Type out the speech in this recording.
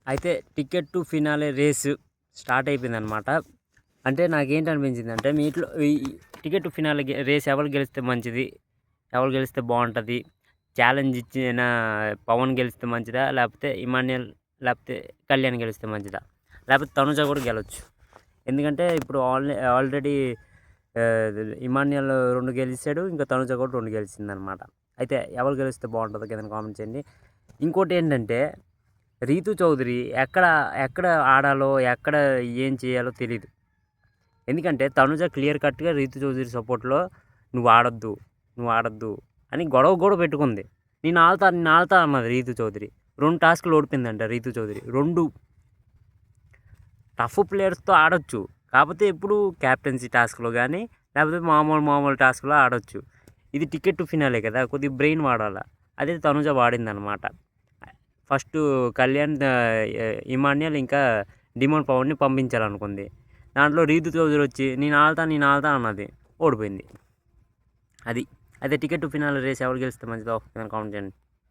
అయితే ticket to finale race start అయిపోయిందనమాట. అంటే నాకేంటనిపించిందంటే మీట్లో ఈ టికెట్ టు ఫినాలే రేస్ ఎవరు గెలిస్తే మంచిది? ఎవరు గెలిస్తే బావుంటది? ఛాలెంజ్ ఇచ్చిన పవన్ గెలిస్తే మంచిదా? లేపోతే ఇమాన్యుయల్ లేపోతే కళ్యాణ్ గెలిస్తే మంచిదా? లేపోతే తనుజ కూడా గెలవచ్చు. ఎందుకంటే ఇప్పుడు ఆల్రెడీ ఇమాన్యుయల్ 2 గెలిసాడు. ఇంకా తనుజ కూడా 2 గెలిచిందనమాట. అయితే ఎవరు గెలిస్తే బావుంటదో కింద కామెంట్ చేయండి. ఇంకోటేంటంటే రీతు చౌదరి ఎక్కడ ఆడాలో, ఎక్కడ ఏం చేయాలో తెలీదు. ఎందుకంటే తనుజ క్లియర్ కట్‌గా రీతు చౌదరి సపోర్ట్‌లో నువ్వు ఆడొద్దు అని గొడవ పెట్టుకుంది. నేను ఆడతా అన్నది రీతు చౌదరి. 2 టాస్క్‌లు ఓడిపోయిందంట రీతు చౌదరి. 2 టఫ్ ప్లేయర్స్‌తో ఆడొచ్చు. కాపోతే ఎప్పుడు క్యాప్టెన్సీ టాస్క్‌లో గానీ, లేకపోతే మామూలు టాస్క్‌లో ఆడొచ్చు. ఇది టికెట్ టు ఫినాలే కదా! కొద్దిగా బ్రెయిన్ వాడాల. అదే తనుజ వాడిందనమాట. ఫస్టు కళ్యాణ్, ఇమాన్యుయల్ ఇంకా డిమోన్ పవన్‌ని పంపించాలనుకుంది. దాంట్లో రీతు చౌదరి వచ్చి నేను ఆడతా అన్నది. ఓడిపోయింది. అది. అయితే టికెట్ టు ఫినాలే రేస్ ఎవరు గెలిస్తే మంచిదో కింద కామెంట్ చేయండి.